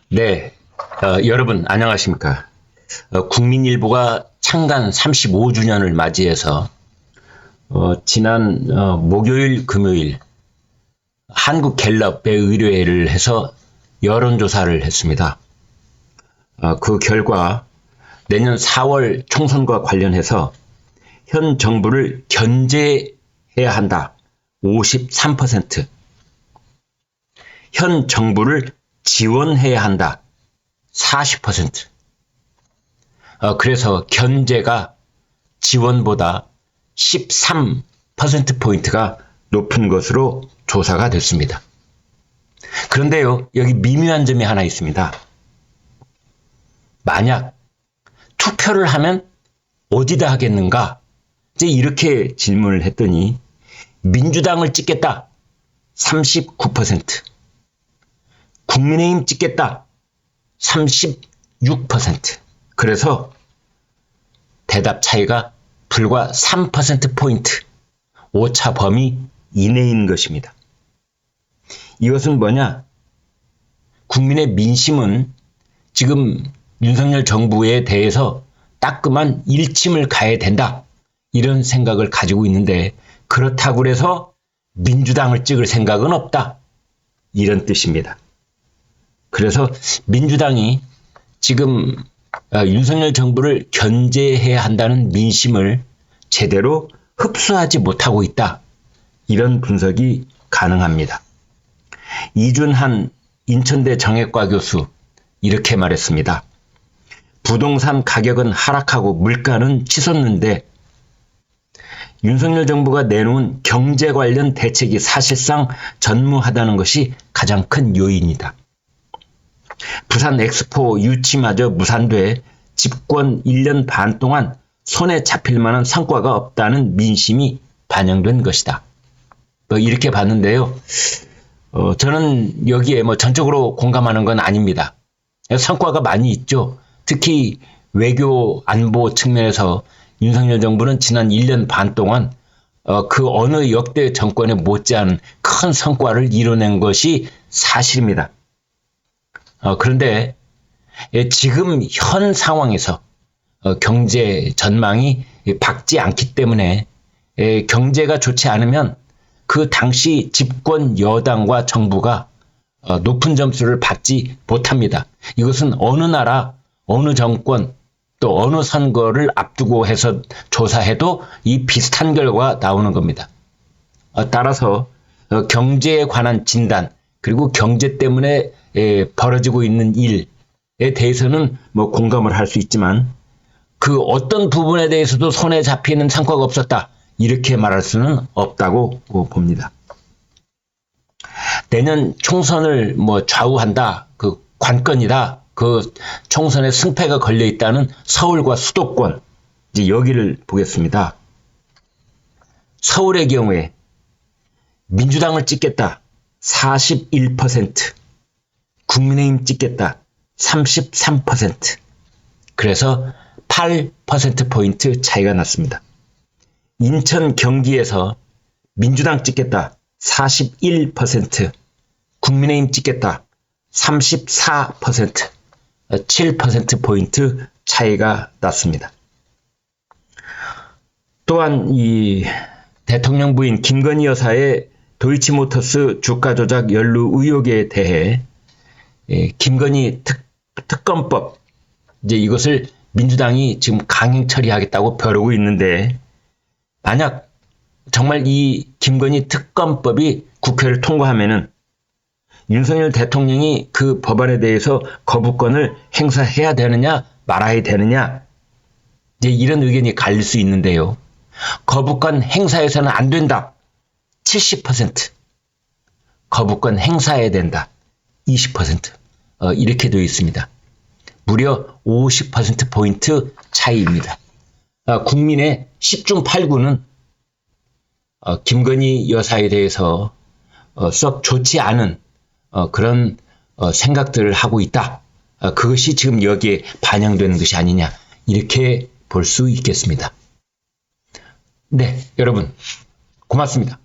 네, 여러분 안녕하십니까? 국민일보가 창간 35주년을 맞이해서 지난 목요일, 금요일 한국갤럽에 의뢰를 해서 여론조사를 했습니다. 그 결과 내년 4월 총선과 관련해서 현 정부를 견제해야 한다 53%, 현 정부를 지원해야 한다 40%. 그래서 견제가 지원보다 13%포인트가 높은 것으로 조사가 됐습니다. 그런데요, 여기 미묘한 점이 하나 있습니다. 만약 투표를 하면 어디다 하겠는가? 이제 이렇게 질문을 했더니 민주당을 찍겠다 39%, 국민의힘 찍겠다 36%. 그래서 대답 차이가 불과 3%포인트, 오차 범위 이내인 것입니다. 이것은 뭐냐? 국민의 민심은 지금 윤석열 정부에 대해서 따끔한 일침을 가해야 된다, 이런 생각을 가지고 있는데, 그렇다고 해서 민주당을 찍을 생각은 없다, 이런 뜻입니다. 그래서 민주당이 지금 윤석열 정부를 견제해야 한다는 민심을 제대로 흡수하지 못하고 있다, 이런 분석이 가능합니다. 이준한 인천대 정외과 교수 이렇게 말했습니다. 부동산 가격은 하락하고 물가는 치솟는데 윤석열 정부가 내놓은 경제 관련 대책이 사실상 전무하다는 것이 가장 큰 요인이다. 부산 엑스포 유치마저 무산돼 집권 1년 반 동안 손에 잡힐 만한 성과가 없다는 민심이 반영된 것이다. 이렇게 봤는데요. 저는 여기에 전적으로 공감하는 건 아닙니다. 성과가 많이 있죠. 특히 외교 안보 측면에서 윤석열 정부는 지난 1년 반 동안 그 어느 역대 정권에 못지않은 큰 성과를 이뤄낸 것이 사실입니다. 그런데 지금 현 상황에서 경제 전망이 밝지 않기 때문에 경제가 좋지 않으면 그 당시 집권 여당과 정부가 높은 점수를 받지 못합니다. 이것은 어느 나라, 어느 정권, 또 어느 선거를 앞두고 해서 조사해도 이 비슷한 결과가 나오는 겁니다. 따라서 경제에 관한 진단, 그리고 경제 때문에 벌어지고 있는 일에 대해서는 공감을 할 수 있지만, 그 어떤 부분에 대해서도 손에 잡히는 성과가 없었다, 이렇게 말할 수는 없다고 봅니다. 내년 총선을 좌우한다, 그 관건이다, 그 총선의 승패가 걸려 있다는 서울과 수도권, 이제 여기를 보겠습니다. 서울의 경우에 민주당을 찍겠다 41%, 국민의힘 찍겠다 33%, 그래서 8%포인트 차이가 났습니다. 인천 경기에서 민주당 찍겠다 41%, 국민의힘 찍겠다 34%, 7%포인트 차이가 났습니다. 또한 이 대통령 부인 김건희 여사의 도이치모터스 주가 조작 연루 의혹에 대해 김건희 특검법, 이제 이것을 민주당이 지금 강행 처리하겠다고 벼르고 있는데, 만약 정말 이 김건희 특검법이 국회를 통과하면은 윤석열 대통령이 그 법안에 대해서 거부권을 행사해야 되느냐 말아야 되느냐, 이제 이런 의견이 갈릴 수 있는데요. 거부권 행사해서는 안 된다 70%, 거부권 행사해야 된다 20%, 이렇게 되어 있습니다. 무려 50%포인트 차이입니다. 국민의 10중 8구는 김건희 여사에 대해서 썩 좋지 않은 그런 생각들을 하고 있다. 그것이 지금 여기에 반영되는 것이 아니냐, 이렇게 볼 수 있겠습니다. 네, 여러분 고맙습니다.